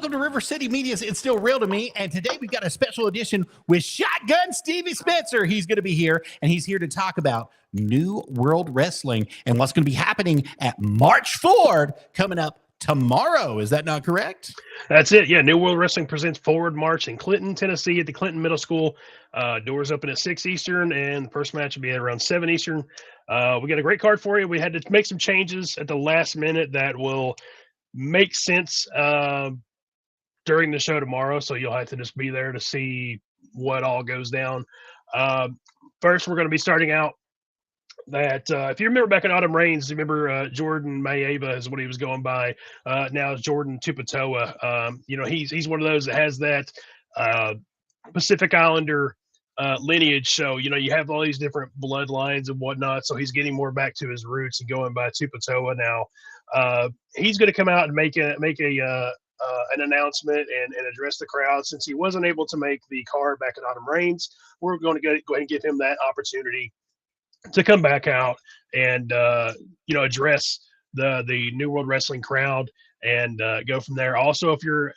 Welcome to River City Media's It's Still Real to Me. And today we've got a special edition with Shotgun Stevie Spencer. He's going to be here, and he's here to talk about New World Wrestling and what's going to be happening at March Forward coming up tomorrow. Is that not correct? That's it. Yeah, New World Wrestling presents Forward March in Clinton, Tennessee at the Clinton Middle School. Doors open at 6 Eastern, and the first match will be at around 7 Eastern. We got a great card for you. We had to make some changes at the last minute that will make sense during the show tomorrow, so you'll have to just be there to see what all goes down. First, we're going to be starting out that if you remember back in Autumn Reigns, you remember Jordan Mayeva is what he was going by. Now it's Jordan Tupatoa. He's one of those that has that Pacific Islander lineage. So, you have all these different bloodlines and whatnot. So he's getting more back to his roots and going by Tupatoa now. He's going to come out and make an announcement and address the crowd. Since he wasn't able to make the card back in Autumn Reigns, we're going to go ahead and give him that opportunity to come back out and address the New World Wrestling crowd and go from there. Also, if you're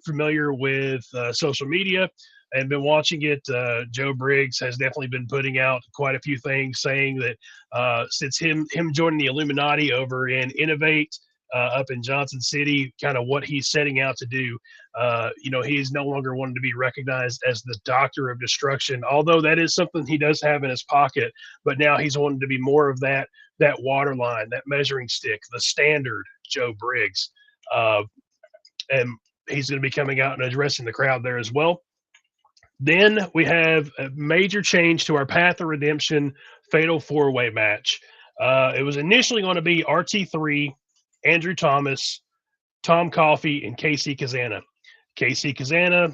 familiar with social media and been watching it, Joe Briggs has definitely been putting out quite a few things saying that since him joining the Illuminati over in Innovate up in Johnson City, kind of what he's setting out to do. He's no longer wanting to be recognized as the Doctor of Destruction, although that is something he does have in his pocket. But now he's wanting to be more of that water line, that measuring stick, the standard Joe Briggs. And he's going to be coming out and addressing the crowd there as well. Then we have a major change to our Path of Redemption Fatal 4-Way match. It was initially going to be RT3, Andrew Thomas, Tom Coffey, and KC Kazana. KC Kazana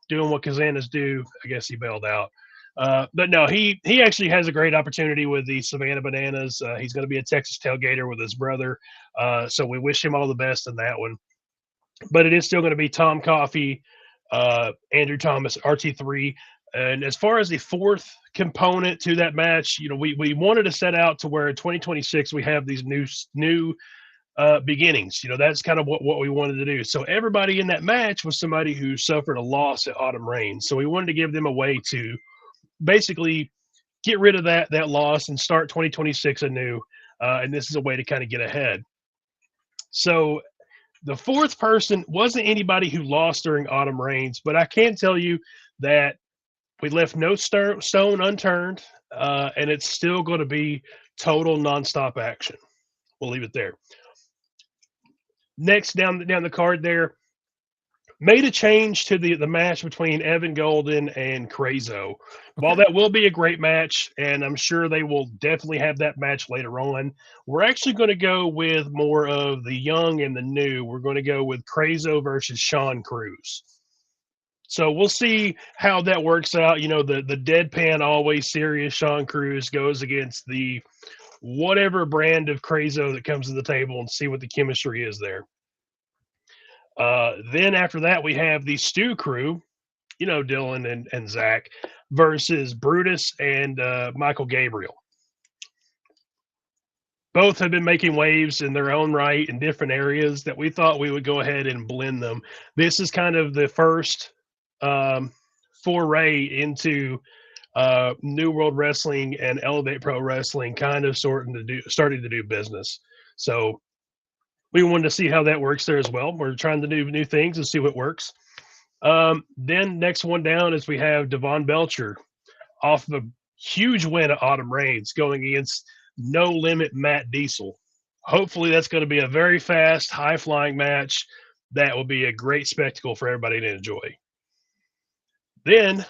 doing what Kazanas do. I guess he bailed out. But no, he actually has a great opportunity with the Savannah Bananas. He's going to be a Texas tailgater with his brother. So we wish him all the best in that one. But it is still going to be Tom Coffey, Andrew Thomas, RT3. And as far as the fourth component to that match, we wanted to set out to where in 2026 we have these new beginnings. That's kind of what we wanted to do. So everybody in that match was somebody who suffered a loss at Autumn Reigns. So we wanted to give them a way to basically get rid of that loss and start 2026 anew. And this is a way to kind of get ahead. So the fourth person wasn't anybody who lost during Autumn Reigns, but I can tell you that we left no stone unturned, and it's still going to be total nonstop action. We'll leave it there. Next, down the card there, made a change to the match between Evan Golden and Crazo. While that will be a great match, and I'm sure they will definitely have that match later on, we're actually going to go with more of the young and the new. We're going to go with Crazo versus Sean Cruz. So we'll see how that works out. The deadpan, always serious Sean Cruz goes against the whatever brand of Crazo that comes to the table and see what the chemistry is there. Then after that, we have the Stew Crew, Dylan and Zach, versus Brutus and Michael Gabriel. Both have been making waves in their own right in different areas that we thought we would go ahead and blend them. This is kind of the first foray into New World Wrestling and Elevate Pro Wrestling kind of starting to do business. So we wanted to see how that works there as well. We're trying to do new things and see what works. Then next one down is we have Devon Belcher off of a huge win at Autumn Reigns going against No Limit Matt Diesel. Hopefully that's going to be a very fast, high-flying match that will be a great spectacle for everybody to enjoy. Then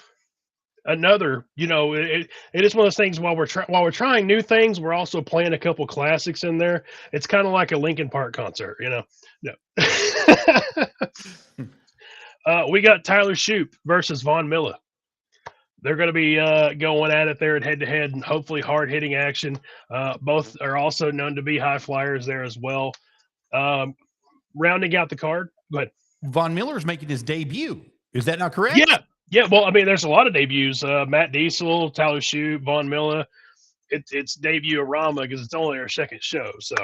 another, it is one of those things while we're trying new things, we're also playing a couple classics in there. It's kind of like a Linkin Park concert, No. We got Tyler Shoup versus Von Miller. They're going to be going at it there at head-to-head and hopefully hard-hitting action. Both are also known to be high flyers there as well. Rounding out the card, go ahead. Von Miller is making his debut. Is that not correct? Yeah. Well, there's a lot of debuts. Matt Diesel, Tyler Shoup, Von Miller. It's debut-orama because it's only our second show. So,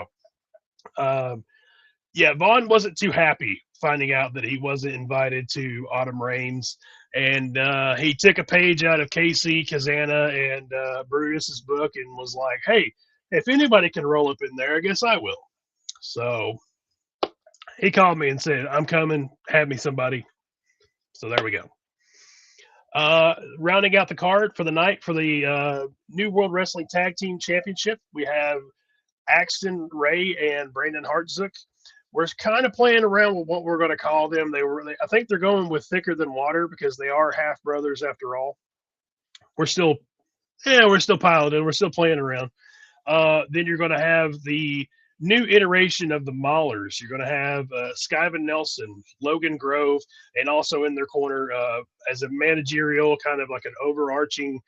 Vaughn wasn't too happy finding out that he wasn't invited to Autumn Rains. And he took a page out of Casey Kazana and Brutus's book and was like, hey, if anybody can roll up in there, I guess I will. So he called me and said, I'm coming, have me somebody. So there we go. Rounding out the card for the night for the New World Wrestling Tag Team Championship, we have Axton Ray and Brandon Hartzook. We're kind of playing around with what we're going to call them. I think they're going with thicker than water because they are half brothers after all. We're still piloting. We're still playing around. Then you're going to have the new iteration of the Maulers. You're going to have Skyven Nelson, Logan Grove, and also in their corner as a managerial, kind of like an overarching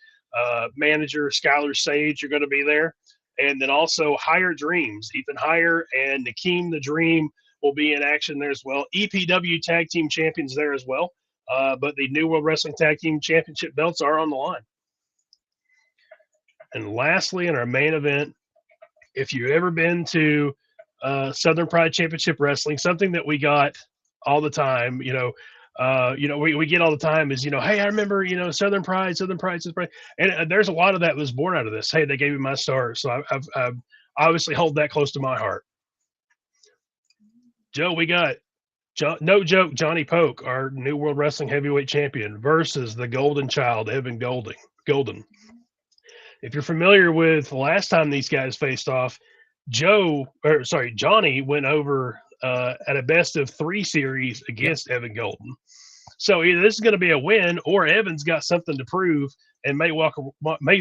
manager, Skylar Sage. You're going to be there. And then also Higher Dreams, Ethan Higher and Nakeem the Dream will be in action there as well. EPW Tag Team Champions there as well. But the New World Wrestling Tag Team Championship belts are on the line. And lastly, in our main event, if you've ever been to Southern Pride Championship Wrestling, something that we got all the time, we get all the time is, hey, I remember, Southern Pride. And there's a lot of that was born out of this. Hey, they gave me my start. So I've obviously hold that close to my heart. Joe, we got no joke, Johnny Polk, our New World Wrestling Heavyweight Champion, versus the Golden Child, Evan Golden. If you're familiar with the last time these guys faced off, Johnny went over at a best of 3 series against Evan Golden. So either this is going to be a win, or Evan's got something to prove and may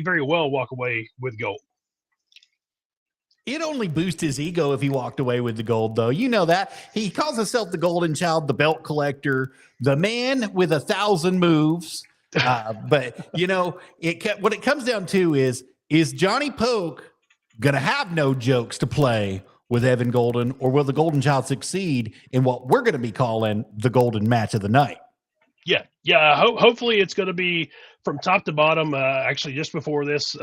very well walk away with gold. It only boosts his ego if he walked away with the gold, though. You know that. He calls himself the Golden Child, the belt collector, the man with 1,000 moves. But, what it comes down to is Johnny Polk going to have no jokes to play with Evan Golden, or will the Golden Child succeed in what we're going to be calling the golden match of the night? Yeah. Hopefully it's going to be from top to bottom. Actually, just before this,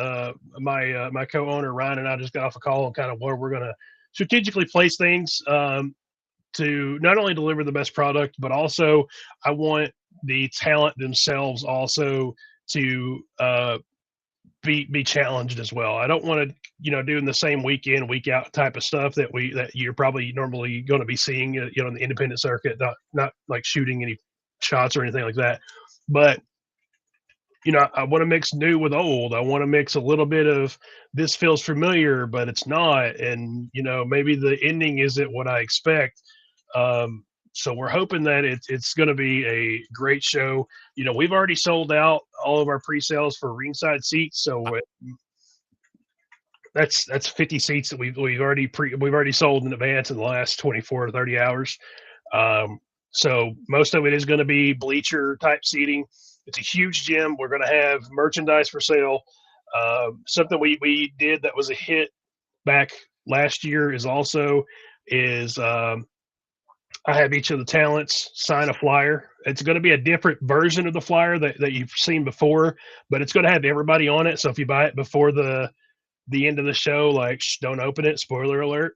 my co-owner Ryan and I just got off a call on kind of where we're going to strategically place things to not only deliver the best product, but also I want the talent themselves also to be challenged as well. I don't want to, doing the same week in, week out type of stuff that you're probably normally going to be seeing, in the independent circuit, not like shooting any shots or anything like that. But, I want to mix new with old. I want to mix a little bit of this feels familiar, but it's not. And, maybe the ending isn't what I expect. So we're hoping that it's going to be a great show. We've already sold out all of our pre-sales for ringside seats. So that's 50 seats that we've already sold in advance in the last 24 to 30 hours. So most of it is going to be bleacher type seating. It's a huge gym. We're going to have merchandise for sale. Something we did that was a hit back last year is I have each of the talents sign a flyer. It's going to be a different version of the flyer that you've seen before, but it's going to have everybody on it. So if you buy it before the end of the show, don't open it, spoiler alert.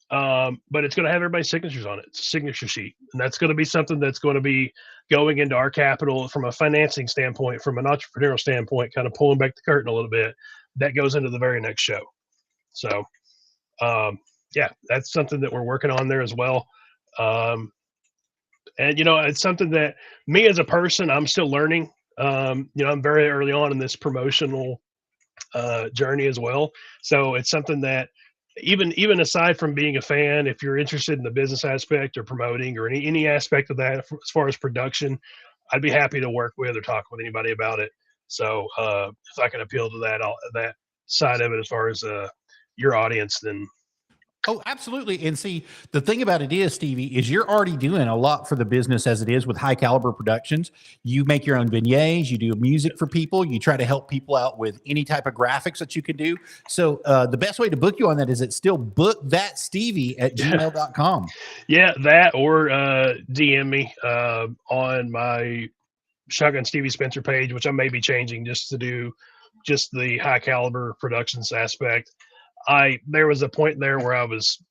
But it's going to have everybody's signatures on it. It's a signature sheet. And that's going to be something that's going to be going into our capital from a financing standpoint, from an entrepreneurial standpoint, kind of pulling back the curtain a little bit. That goes into the very next show. So, that's something that we're working on there as well. And it's something that me as a person, I'm still learning. I'm very early on in this promotional journey as well. So it's something that even aside from being a fan, if you're interested in the business aspect or promoting or any aspect of that, as far as production, I'd be happy to work with or talk with anybody about it. So if I can appeal to that side of it, as far as your audience, then. Oh, absolutely. And see, the thing about it is, Stevie, is you're already doing a lot for the business as it is with High Caliber Productions. You make your own beignets, you do music for people, you try to help people out with any type of graphics that you can do. So the best way to book you on that is it's still bookthatstevie@gmail.com. Yeah, that or DM me on my Shotgun Stevie Spencer page, which I may be changing just to do just the High Caliber Productions aspect. There was a point there where I was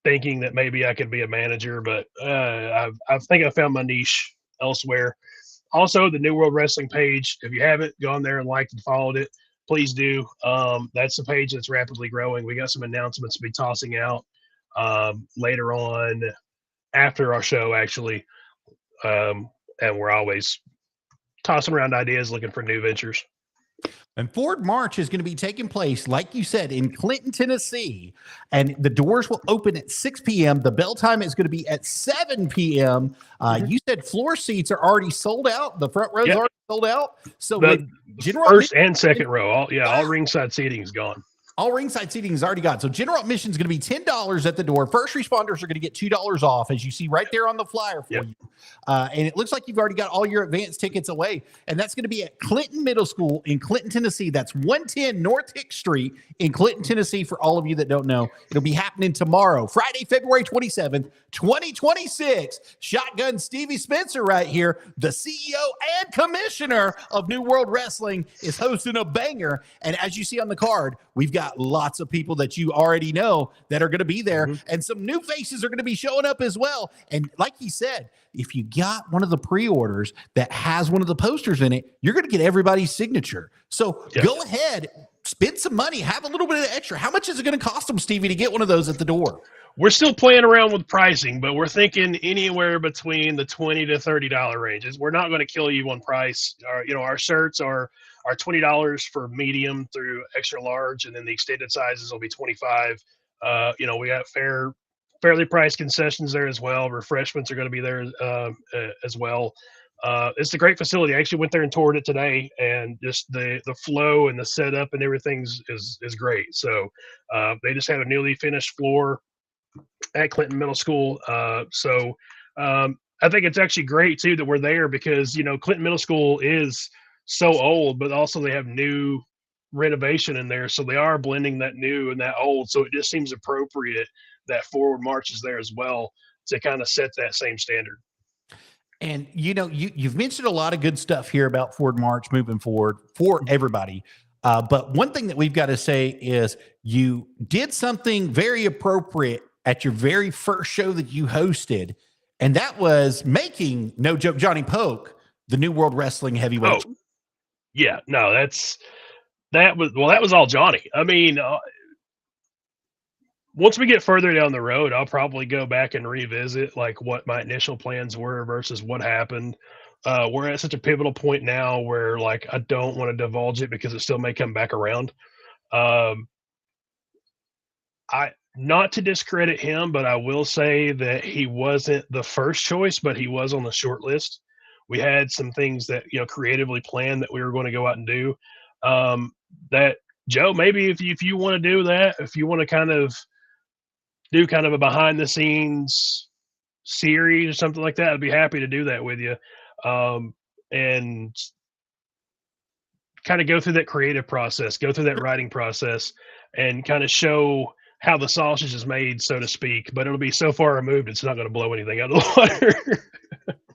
thinking that maybe I could be a manager, but I think I found my niche elsewhere. Also, the New World Wrestling page, if you haven't gone there and liked and followed it, please do. That's a page that's rapidly growing. We got some announcements to be tossing out later on after our show, actually. And we're always tossing around ideas, looking for new ventures. And Forward March is going to be taking place, like you said, in Clinton, Tennessee. And the doors will open at 6 p.m. The bell time is going to be at 7 p.m. You said floor seats are already sold out. The front rows already sold out. So the first and second row, all ringside seating is gone. All ringside seating is already gone. So general admission is going to be $10 at the door. First responders are going to get $2 off, as you see right there on the flyer for you. And it looks like you've already got all your advance tickets away. And that's going to be at Clinton Middle School in Clinton, Tennessee. That's 110 North Hicks Street in Clinton, Tennessee. For all of you that don't know, it'll be happening tomorrow, Friday, February 27th, 2026. Shotgun Stevie Spencer right here, the CEO and commissioner of New World Wrestling, is hosting a banger. And as you see on the card, we've got lots of people that you already know that are going to be there, and some new faces are going to be showing up as well. And like he said, if you got one of the pre-orders that has one of the posters in it, you're going to get everybody's signature. So go ahead, spend some money, have a little bit of extra. How much is it going to cost them, Stevie, to get one of those at the door? We're still playing around with pricing, but we're thinking anywhere between the $20 to $30 ranges. We're not going to kill you on price. Our shirts are $20 for medium through extra large, and then the extended sizes will be $25. We got fairly priced concessions there as well. Refreshments are going to be there as well. It's a great facility. I actually went there and toured it today, and just the flow and the setup and everything is great. So they just have a newly finished floor at Clinton Middle School. I think it's actually great too that we're there, because Clinton Middle School is so old, but also they have new renovation in there, so they are blending that new and that old. So it just seems appropriate that Forward March is there as well to kind of set that same standard. And you've mentioned a lot of good stuff here about Forward March moving forward for everybody. But one thing that we've got to say is you did something very appropriate at your very first show that you hosted, and that was making, no joke, Johnny Poke the New World Wrestling heavyweight. Oh, yeah, no, that was all Johnny. I mean, once we get further down the road, I'll probably go back and revisit like what my initial plans were versus what happened. We're at such a pivotal point now where like I don't want to divulge it because it still may come back around. Not to discredit him, but I will say that he wasn't the first choice, but he was on the short list. We had some things that creatively planned that we were going to go out and do. That Joe, maybe if you want to do that, if you want to kind of do kind of a behind the scenes series or something like that, I'd be happy to do that with you. And kind of go through that creative process, go through that writing process, and kind of show how the sausage is made, so to speak. But it'll be so far removed, it's not going to blow anything out of the water.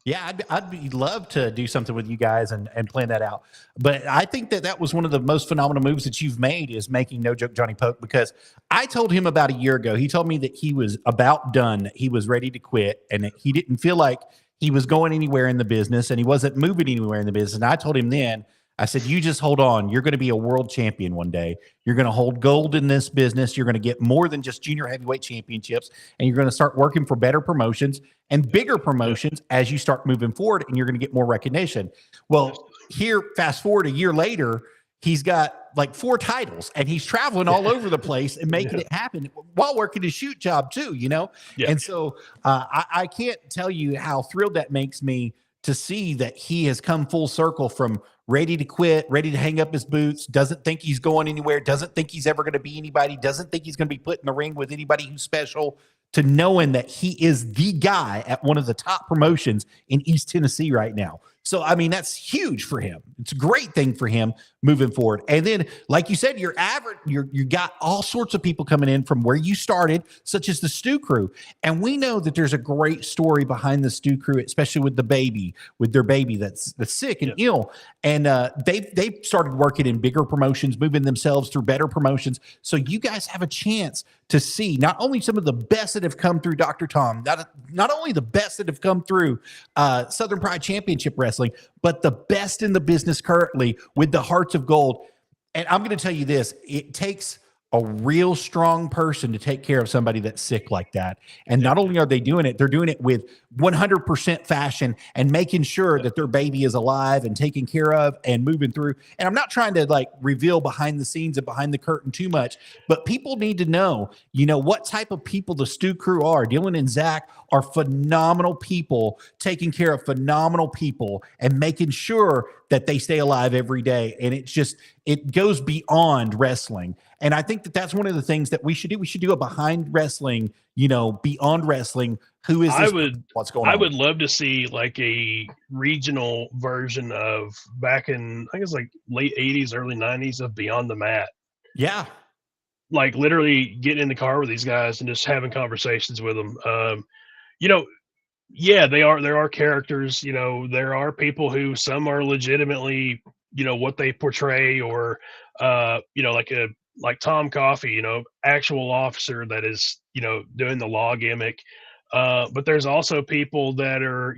Yeah, I'd love to do something with you guys and plan that out. But I think that was one of the most phenomenal moves that you've made, is making No Joke Johnny Poke, because I told him about a year ago, he told me that he was about done, that he was ready to quit, and that he didn't feel like he was going anywhere in the business, and he wasn't moving anywhere in the business. And I told him then, I said, you just hold on. You're going to be a world champion one day. You're going to hold gold in this business. You're going to get more than just junior heavyweight championships, and you're going to start working for better promotions and bigger promotions as you start moving forward, and you're going to get more recognition. Well, here, fast forward a year later, he's got like 4 titles, and he's traveling all over the place and making it happen while working his shoot job too, Yeah. And so I can't tell you how thrilled that makes me to see that he has come full circle from ready to quit, ready to hang up his boots, doesn't think he's going anywhere, doesn't think he's ever going to be anybody, doesn't think he's going to be put in the ring with anybody who's special, to knowing that he is the guy at one of the top promotions in East Tennessee right now. So, I mean, that's huge for him. It's a great thing for him moving forward. And then, like you said, you got all sorts of people coming in from where you started, such as the Stew Crew. And we know that there's a great story behind the Stew Crew, especially with their baby that's sick and ill. And they've started working in bigger promotions, moving themselves through better promotions. So you guys have a chance to see not only some of the best that have come through Dr. Tom, not only the best that have come through Southern Pride Championship Wrestling, but the best in the business currently with the Hearts of Gold. And I'm going to tell you this, it takes a real strong person to take care of somebody that's sick like that. And not only are they doing it, they're doing it with 100% fashion and making sure that their baby is alive and taken care of and moving through. And I'm not trying to like reveal behind the scenes and behind the curtain too much, but people need to know, what type of people the Stew Crew are. Dylan and Zach are phenomenal people, taking care of phenomenal people and making sure that they stay alive every day. And it goes beyond wrestling. And I think that that's one of the things that we should do. We should do a behind wrestling, beyond wrestling. Who is this? What's going on? I would love to see like a regional version of back in, I think it's like late 80s, early 90s of Beyond the Mat. Yeah. Like literally getting in the car with these guys and just having conversations with them. There are characters, there are people who some are legitimately, what they portray or, like Tom Coffey, actual officer that is, doing the law gimmick. But there's also people that are,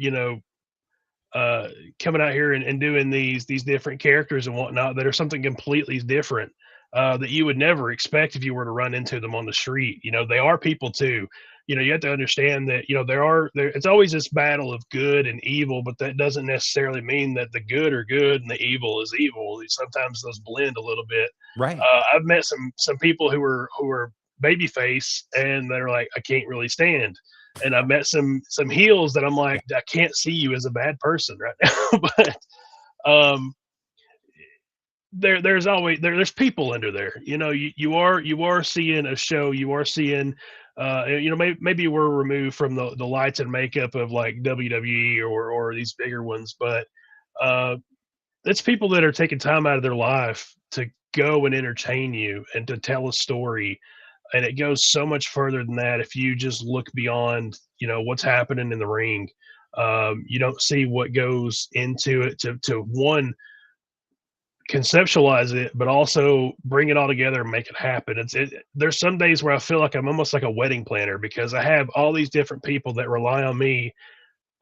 coming out here and doing these different characters and whatnot that are something completely different that you would never expect if you were to run into them on the street. They are people too. You have to understand that, it's always this battle of good and evil, but that doesn't necessarily mean that the good are good and the evil is evil. Sometimes those blend a little bit. Right. I've met some people who were babyface and they're like, I can't really stand. And I've met some heels that I'm like, I can't see you as a bad person right now. But there's people under there. You are seeing a show. You are seeing maybe we're removed from the lights and makeup of like WWE or these bigger ones, but it's people that are taking time out of their life to go and entertain you and to tell a story. And it goes so much further than that. If you just look beyond, what's happening in the ring, you don't see what goes into it to one, conceptualize it, but also bring it all together and make it happen. There's some days where I feel like I'm almost like a wedding planner because I have all these different people that rely on me.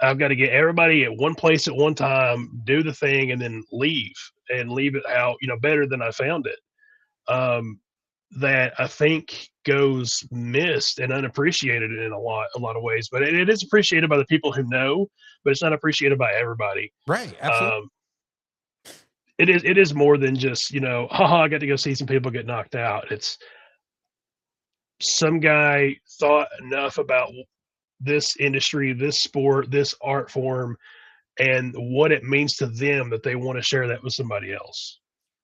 I've got to get everybody at one place at one time, do the thing, and then leave it out, better than I found it. That I think goes missed and unappreciated in a lot of ways, but it is appreciated by the people who know, but it's not appreciated by everybody. Right. Absolutely. It is more than just, I got to go see some people get knocked out. It's some guy thought enough about this industry, this sport, this art form, and what it means to them that they want to share that with somebody else.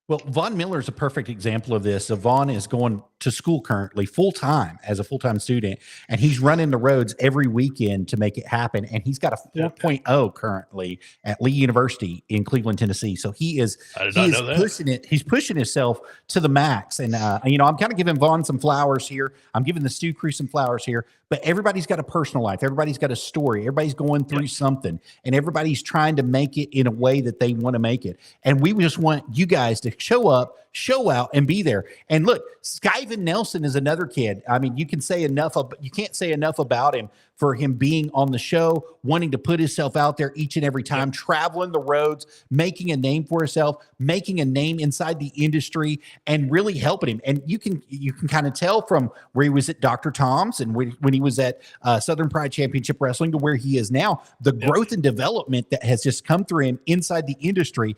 Well, Vaughn Miller is a perfect example of this. So Vaughn is going to school currently full-time as a full-time student, and he's running the roads every weekend to make it happen. And he's got a 4.0 currently at Lee University in Cleveland, Tennessee. So he's pushing it. He's pushing himself to the max. And, I'm kind of giving Vaughn some flowers here. I'm giving the Stew Crew some flowers here, but everybody's got a personal life. Everybody's got a story. Everybody's going through something, and everybody's trying to make it in a way that they want to make it. And we just want you guys to show up, show out, and be there. And look, Skyven Nelson is another kid. I mean, you can't say enough about him for him being on the show, wanting to put himself out there each and every time, traveling the roads, making a name for himself, making a name inside the industry, and really helping him. And you can kind of tell from where he was at Dr. Tom's and when he was at Southern Pride Championship Wrestling to where he is now, the growth and development that has just come through him inside the industry.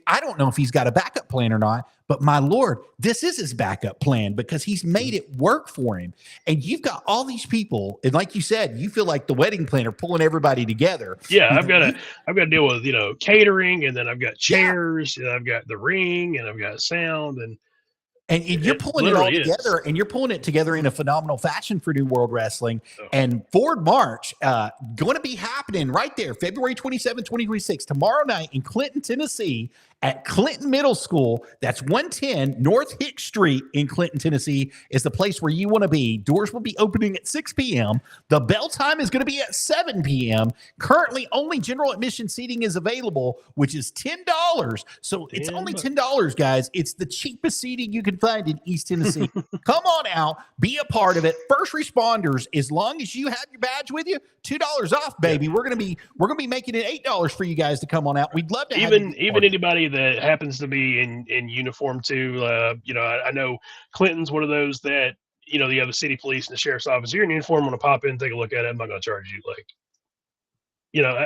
I don't know if he's got a backup plan or not, but my Lord, this is his backup plan because he's made it work for him. And you've got all these people, and like you said, you feel like the wedding planner pulling everybody together. Yeah, I've got to deal with catering, and then I've got chairs, and I've got the ring, and I've got sound, and And you're pulling it all together, and you're pulling it together in a phenomenal fashion for New World Wrestling. Oh. And Forward March going to be happening right there, February 27, 2026, tomorrow night in Clinton, Tennessee, at Clinton Middle School. That's 110 North Hick Street in Clinton, Tennessee, is the place where you want to be. Doors will be opening at 6 p.m. The bell time is going to be at 7 p.m. Currently, only general admission seating is available, which is $10. So it's only $10, guys. It's the cheapest seating you can find in East Tennessee. Come on out, be a part of it. First responders, as long as you have your badge with you, $2 off, baby. We're gonna be making it $8 for you guys to come on out. We'd love to have even anybody that happens to be in uniform too. I know Clinton's one of those that you have the city police and the sheriff's office. You're in uniform, want to pop in, take a look at it. I'm not going to charge you.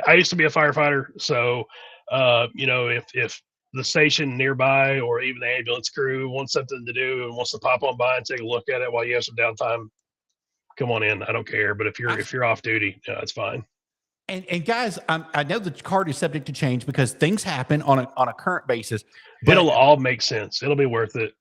I used to be a firefighter, so if the station nearby or even the ambulance crew wants something to do and wants to pop on by and take a look at it while you have some downtime, come on in. I don't care. But if you're off duty, it's fine. And guys, I know the card is subject to change because things happen on a current basis. But it'll all make sense. It'll be worth it.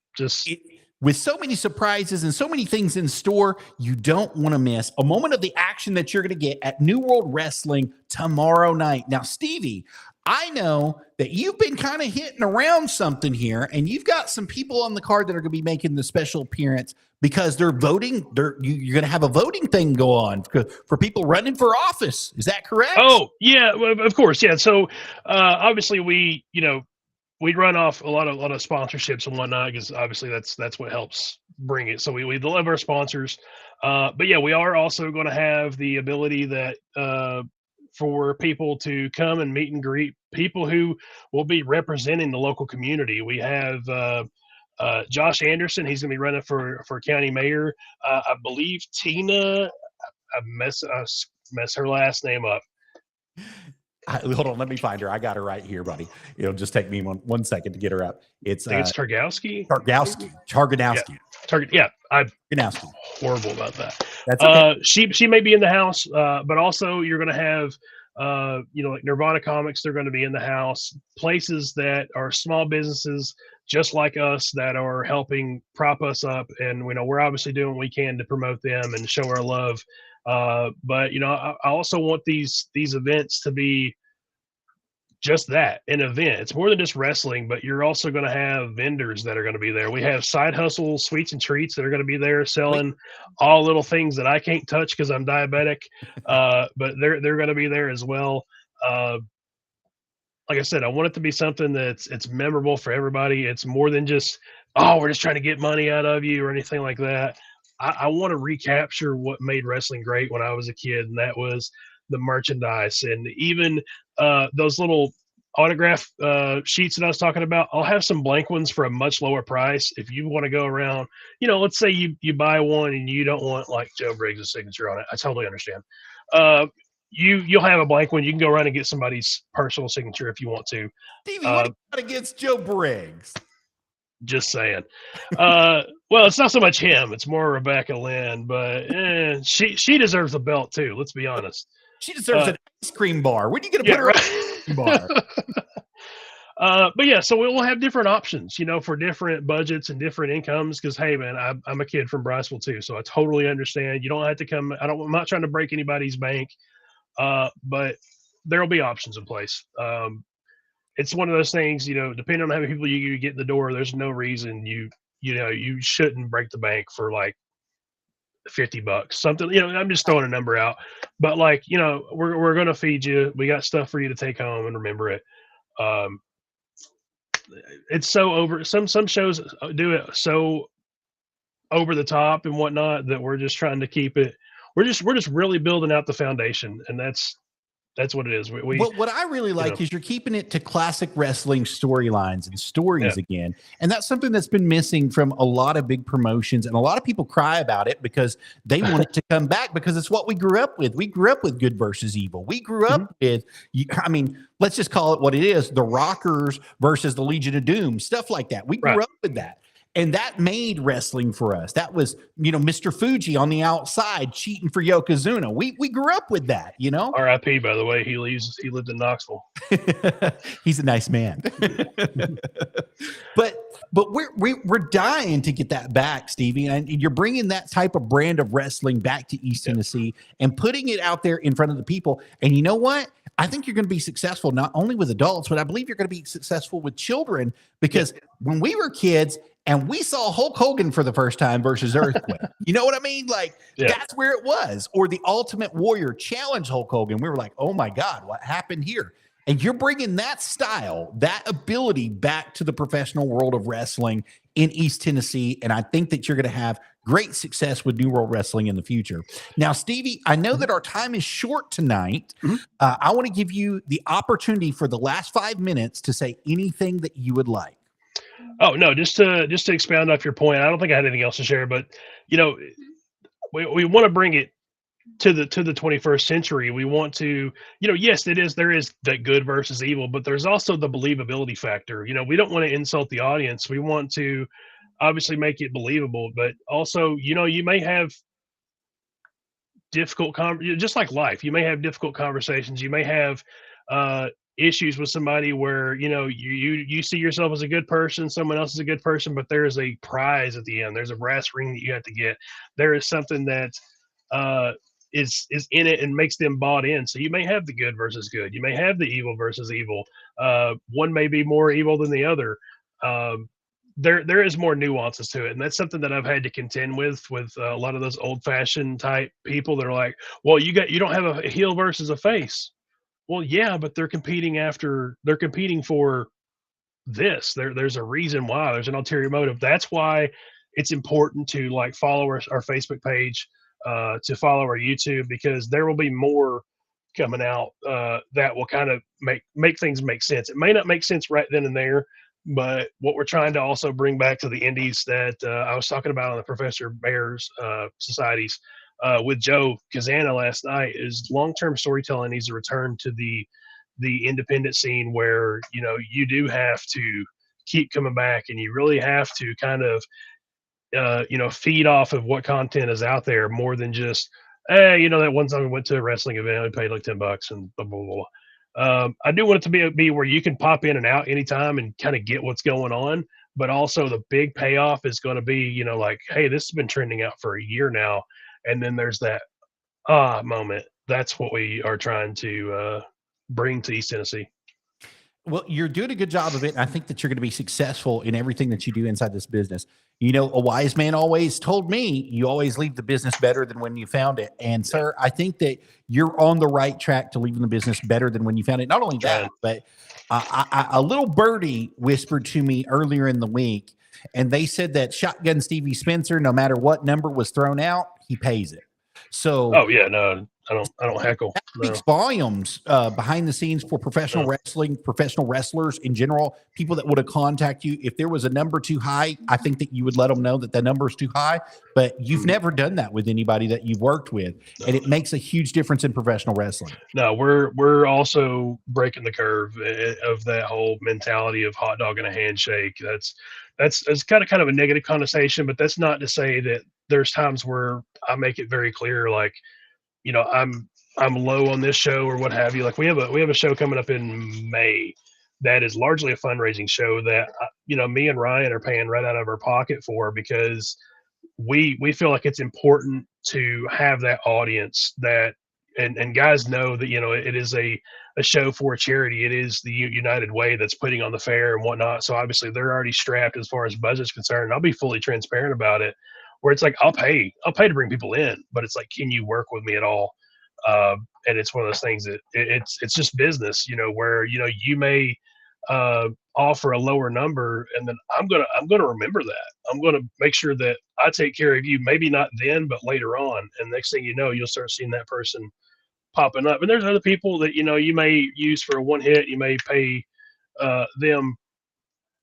With so many surprises and so many things in store, you don't want to miss a moment of the action that you're going to get at New World Wrestling tomorrow night. Now, Stevie, I know that you've been kind of hitting around something here, and you've got some people on the card that are going to be making the special appearance because they're voting. You're going to have a voting thing go on for people running for office. Is that correct? Oh, yeah, of course. Yeah. So obviously we run off a lot of sponsorships and whatnot because obviously that's what helps bring it. So we love our sponsors. But yeah, we are also going to have the ability that for people to come and meet and greet people who will be representing the local community. We have Josh Anderson. He's going to be running for county mayor. I believe Tina, I mess her last name up. Hold on, let me find her. I got her right here, buddy. It'll just take me one second to get her up. It's Targowski. Targanowski. Yeah, I'm Targanowski. Horrible about that. That's okay. She may be in the house, but also you're going to have like Nirvana Comics. They're going to be in the house. Places that are small businesses just like us that are helping prop us up, and we're obviously doing what we can to promote them and show our love. But I also want these events to be just that, an event. It's more than just wrestling, but you're also going to have vendors that are going to be there. We have Side Hustle Sweets and Treats that are going to be there selling all little things that I can't touch because I'm diabetic. But they're going to be there as well. Like I said, I want it to be something it's memorable for everybody. It's more than just, we're just trying to get money out of you or anything like that. I want to recapture what made wrestling great when I was a kid, and that was the merchandise and even those little autograph sheets that I was talking about. I'll have some blank ones for a much lower price. If you want to go around, let's say you buy one and you don't want like Joe Briggs' signature on it. I totally understand. You'll have a blank one. You can go around and get somebody's personal signature if you want to. Stevie, what do you got against Joe Briggs? Just saying. Well, it's not so much him. It's more Rebecca Lynn, but she deserves a belt too. Let's be honest. She deserves an ice cream bar. When are you going to put her on an ice cream bar? But yeah, so we'll have different options, for different budgets and different incomes. Because hey, man, I'm a kid from Briceville too, so I totally understand. You don't have to come. I'm not trying to break anybody's bank, but there'll be options in place. It's one of those things, depending on how many people you get in the door, there's no reason you shouldn't break the bank for like $50, something. I'm just throwing a number out, but we're gonna feed you. We got stuff for you to take home and remember it. It's so over. Some shows do it so over the top and whatnot that we're just trying to keep it. We're just really building out the foundation, and that's what it is. What I really like is you're keeping it to classic wrestling storylines and stories again. And that's something that's been missing from a lot of big promotions. And a lot of people cry about it because they want it to come back because it's what we grew up with. We grew up with good versus evil. We grew up with, let's just call it what it is. The Rockers versus the Legion of Doom, stuff like that. We grew up with that. And that made wrestling for us. That was, Mr. Fuji on the outside cheating for Yokozuna. We grew up with that, R.I.P. By the way, he lived in Knoxville. He's a nice man. but we're dying to get that back, Stevie. And you're bringing that type of brand of wrestling back to East Tennessee and putting it out there in front of the people. And you know what? I think you're going to be successful not only with adults, but I believe you're going to be successful with children, because when we were kids and we saw Hulk Hogan for the first time versus Earthquake, you know what I mean? Like, that's where it was. Or the Ultimate Warrior challenged Hulk Hogan. We were like, oh my God, what happened here? And you're bringing that style, that ability back to the professional world of wrestling in East Tennessee. And I think that you're going to have great success with New World Wrestling in the future. Now, Stevie, I know that our time is short tonight. I want to give you the opportunity for the last 5 minutes to say anything that you would like. Oh, no, just to expound off your point, I don't think I had anything else to share, but, we want to bring it to the 21st century. We want to, yes, there is that good versus evil, but there's also the believability factor. We don't want to insult the audience. We want to obviously make it believable, but also, you may have difficult just like life, you may have difficult conversations. You may have issues with somebody where, you see yourself as a good person, someone else is a good person, but there is a prize at the end. There's a brass ring that you have to get. There is something that is in it and makes them bought in. So you may have the good versus good. You may have the evil versus evil. One may be more evil than the other. There is more nuances to it, and that's something that I've had to contend with a lot of those old-fashioned type people that are like, well, you don't have a heel versus a face. Well, yeah, but they're competing for this. There's a reason why. There's an ulterior motive. That's why it's important to follow our Facebook page, to follow our YouTube, because there will be more coming out that will kind of make things make sense. It may not make sense right then and there, but what we're trying to also bring back to the indies that I was talking about on the Professor Bears societies with Joe Kazana last night is long-term storytelling needs to return to the independent scene, where you do have to keep coming back, and you really have to kind of feed off of what content is out there, more than just, hey, that one time we went to a wrestling event, we paid like $10 and blah, blah, blah. I do want it to be where you can pop in and out anytime and kind of get what's going on. But also the big payoff is going to be, hey, this has been trending out for a year now. And then there's that moment. That's what we are trying to bring to East Tennessee. Well, you're doing a good job of it. And I think that you're going to be successful in everything that you do inside this business. A wise man always told me, you always leave the business better than when you found it. And sir, I think that you're on the right track to leaving the business better than when you found it. Not only that, but a little birdie whispered to me earlier in the week, and they said that Shotgun Stevie Spencer, no matter what number was thrown out, he pays it. So, oh yeah, no, I don't heckle. That speaks volumes behind the scenes for professional wrestling, professional wrestlers in general, people that would have contacted you. If there was a number too high, I think that you would let them know that the number is too high, but you've never done that with anybody that you've worked with. And it makes a huge difference in professional wrestling. No, we're also breaking the curve of that whole mentality of hot dog and a handshake. That's kind of a negative connotation, but that's not to say that there's times where I make it very clear, I'm low on this show or what have you. Like we have a show coming up in May that is largely a fundraising show that me and Ryan are paying right out of our pocket for, because we feel like it's important to have that audience that and guys know that it is a show for a charity. It is the United Way that's putting on the fair and whatnot. So obviously they're already strapped as far as budget's concerned. I'll be fully transparent about it, where it's like I'll pay to bring people in, but it's like, can you work with me at all? And it's one of those things that it's just business, where you may offer a lower number, and then I'm gonna remember that. I'm gonna make sure that I take care of you. Maybe not then, but later on. And next thing you know, you'll start seeing that person popping up. And there's other people that you may use for a one hit. You may pay them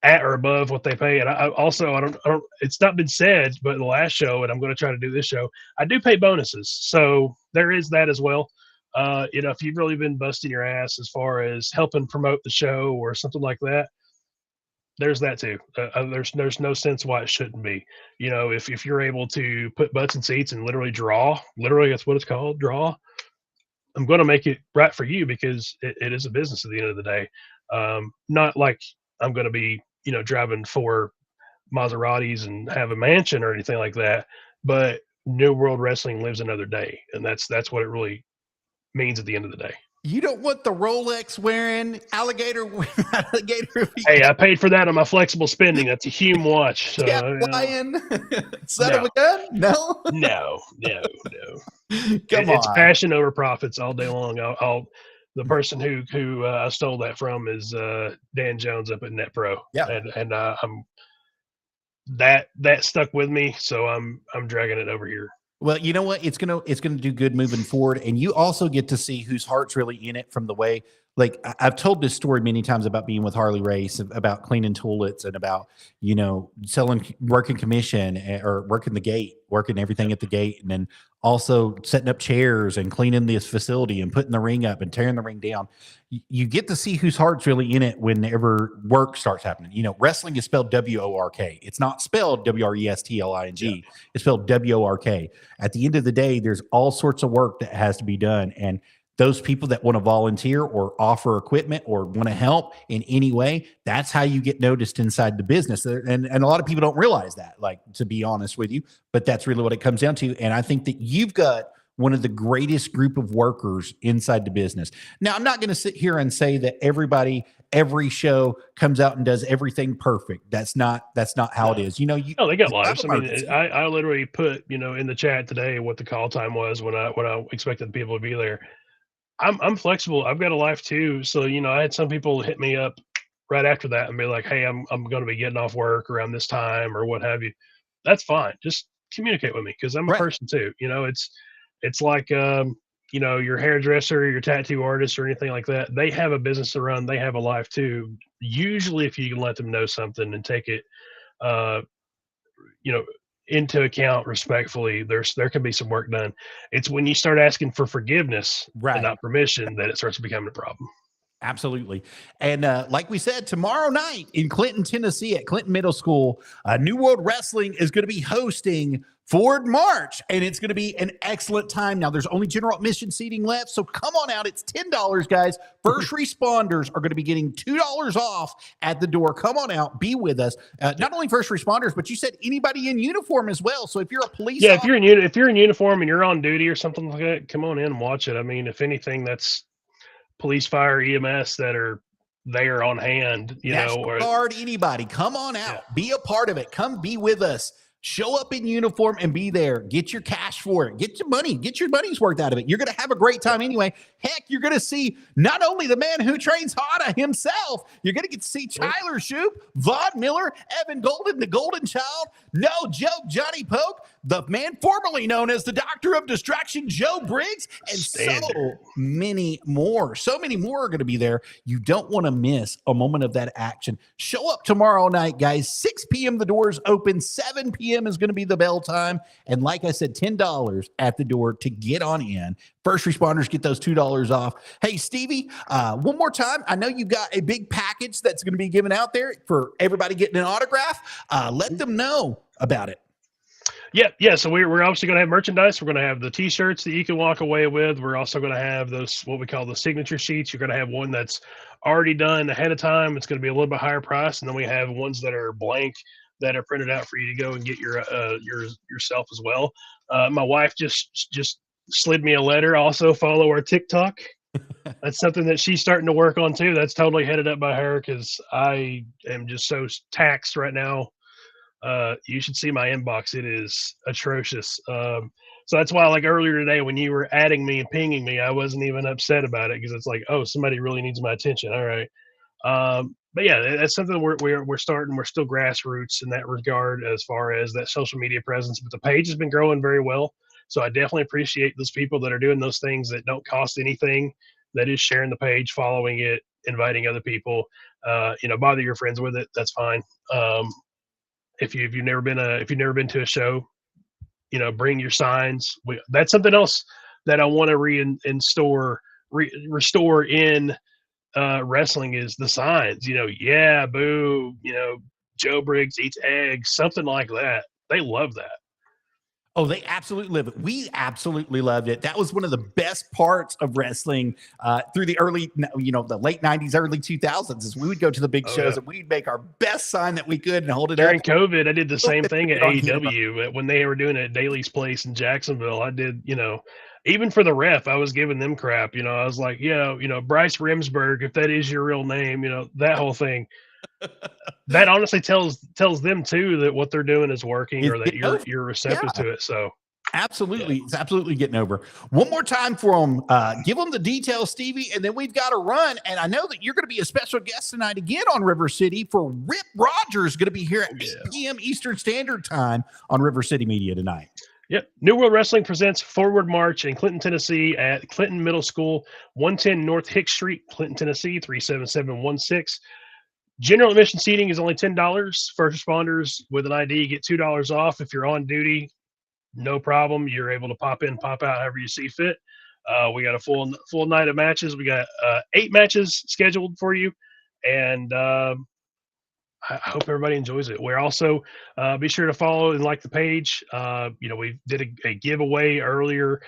at or above what they pay. And I don't, it's not been said, but the last show, and I'm going to try to do this show, I do pay bonuses. So there is that as well. If you've really been busting your ass as far as helping promote the show or something like that, there's that too. There's no sense why it shouldn't be. If you're able to put butts in seats and literally that's what it's called, draw. I'm going to make it right for you because it is a business at the end of the day. Not like I'm going to be driving 4 Maseratis and have a mansion or anything like that. But New World Wrestling lives another day, and that's what it really means at the end of the day. You don't want the Rolex wearing alligator Hey, I paid for that on my flexible spending. That's a Hume watch. So, lion son of a gun. No, no. Come It's on. passion over profits all day long. The person who I stole that from is Dan Jones up at NetPro. Yeah. And I'm that stuck with me, so I'm dragging it over here. Well, you know what? It's gonna do good moving forward, and you also get to see whose heart's really in it from the way. Like I've told this story many times about being with Harley Race, about cleaning toilets, and about working commission or working the gate, working everything at the gate, and then also setting up chairs and cleaning this facility and putting the ring up and tearing the ring down. You get to see whose heart's really in it whenever work starts happening. Wrestling is spelled WORK. It's not spelled WRESTLING. Yeah. It's spelled WORK. At the end of the day, there's all sorts of work that has to be done. And those people that want to volunteer or offer equipment or want to help in any way, that's how you get noticed inside the business. And a lot of people don't realize that, like, to be honest with you, but that's really what it comes down to. And I think that you've got one of the greatest group of workers inside the business. Now, I'm not going to sit here and say that every show comes out and does everything perfect. That's not how it is. They got lives. I mean, I literally put, in the chat today what the call time was when I expected people to be there. I'm flexible. I've got a life too. So, I had some people hit me up right after that and be like, hey, I'm going to be getting off work around this time or what have you. That's fine. Just communicate with me because I'm a person too. It's like, your hairdresser, your tattoo artist or anything like that. They have a business to run. They have a life too. Usually if you can let them know something and take it, into account respectfully, there can be some work done. It's when you start asking for forgiveness and not permission that it starts becoming a problem. Absolutely. And like we said, tomorrow night in Clinton, Tennessee at Clinton Middle School, New World Wrestling is going to be hosting Forward March, and it's going to be an excellent time. Now, there's only general admission seating left, so come on out. It's $10, guys. First responders are going to be getting $2 off at the door. Come on out. Be with us. Not only first responders, but you said anybody in uniform as well. So if you're a police officer, if you're in uniform and you're on duty or something like that, come on in and watch it. I mean, if anything, that's police, fire, EMS that are there on hand, National Guard, anybody, come on out, be a part of it. Come be with us. Show up in uniform and be there. Get your cash for it. Get your money. Get your money's worth out of it. You're going to have a great time anyway. Heck, you're going to see not only the man who trains Hada himself, you're going to get to see Tyler Shoup, Vaughn Miller, Evan Golden, the Golden Child, no joke, Johnny Poke, the man formerly known as the Doctor of Distraction, Joe Briggs, and so many more. So many more are going to be there. You don't want to miss a moment of that action. Show up tomorrow night, guys. 6 p.m. the doors open. 7 p.m. is going to be the bell time. And like I said, $10 at the door to get on in. First responders get those $2 off. Hey, Stevie, one more time. I know you got a big package that's going to be given out there for everybody getting an autograph. Let them know about it. Yeah. So we're obviously going to have merchandise. We're going to have the T-shirts that you can walk away with. We're also going to have those, what we call the signature sheets. You're going to have one that's already done ahead of time. It's going to be a little bit higher price, and then we have ones that are blank that are printed out for you to go and get yourself as well. My wife just slid me a letter. Also follow our TikTok. That's something that she's starting to work on too. That's totally headed up by her because I am just so taxed right now. You should see my inbox. It is atrocious. So that's why, like earlier today, when you were adding me and pinging me, I wasn't even upset about it because it's like, oh, somebody really needs my attention. All right. But yeah, that's something we're starting. We're still grassroots in that regard as far as that social media presence, but the page has been growing very well. So I definitely appreciate those people that are doing those things that don't cost anything, that is sharing the page, following it, inviting other people, bother your friends with it. That's fine. If you've never been to a show, bring your signs. That's something else that I want to restore in wrestling is the signs. Yeah, boo. Joe Briggs eats eggs, something like that. They love that. Oh, they absolutely love it. We absolutely loved it. That was one of the best parts of wrestling through the the late 90s, early 2000s, is we would go to the big shows and we'd make our best sign that we could and hold it During up. COVID, I did the same thing at on camera. AEW when they were doing it at Daly's Place in Jacksonville. I did, even for the ref, I was giving them crap. I was like, Bryce Remsburg, if that is your real name, that whole thing. That honestly tells them too that what they're doing is working, or that you're receptive to it. So absolutely, it's absolutely getting over. One more time for them. Give them the details, Stevie, and then we've got to run. And I know that you're going to be a special guest tonight again on River City for Rip Rogers, going to be here at 8 p.m. Eastern Standard Time on River City Media tonight. Yep. New World Wrestling presents Forward March in Clinton, Tennessee at Clinton Middle School, 110 North Hicks Street, Clinton, Tennessee, 37716. General admission seating is only $10. First responders with an ID get $2 off. If you're on duty, no problem. You're able to pop in, pop out however you see fit. We got a full night of matches. We got 8 matches scheduled for you, and I hope everybody enjoys it. We're also be sure to follow and like the page. We did a giveaway earlier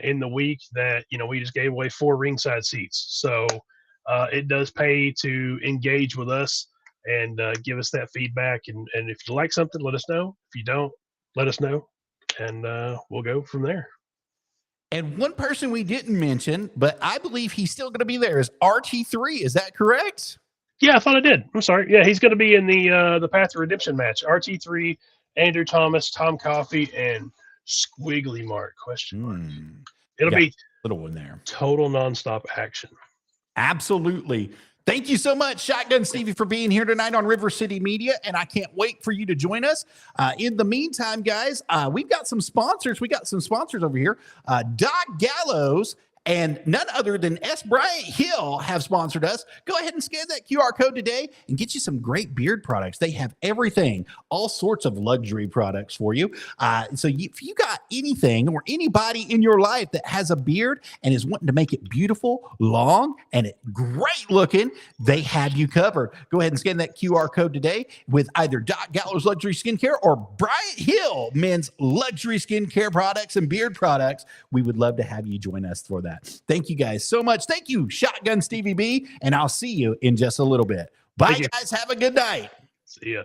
in the week that we just gave away 4 ringside seats. So it does pay to engage with us and give us that feedback. And if you like something, let us know. If you don't, let us know, and we'll go from there. And one person we didn't mention, but I believe he's still going to be there, is RT3. Is that correct? Yeah, I thought I did. I'm sorry. Yeah, he's going to be in the Path to Redemption match. RT3, Andrew Thomas, Tom Coffey, and Squiggly Mark ? It'll be little one there. Total nonstop action. Absolutely. Thank you so much, Shotgun Stevie, for being here tonight on River City Media, and I can't wait for you to join us. In the meantime, guys, we've got some sponsors. We got some sponsors over here. Doc Gallows and none other than S. Bryant Hill have sponsored us. Go ahead and scan that QR code today and get you some great beard products. They have everything, all sorts of luxury products for you. So if you got anything or anybody in your life that has a beard and is wanting to make it beautiful, long, and great looking, they have you covered. Go ahead and scan that QR code today with either Doc Gallows Luxury Skincare or Bryant Hill Men's Luxury Skincare products and beard products. We would love to have you join us for that. Thank you guys so much. Thank you, Shotgun Stevie B, and I'll see you in just a little bit. Bye, guys. Have a good night. See ya.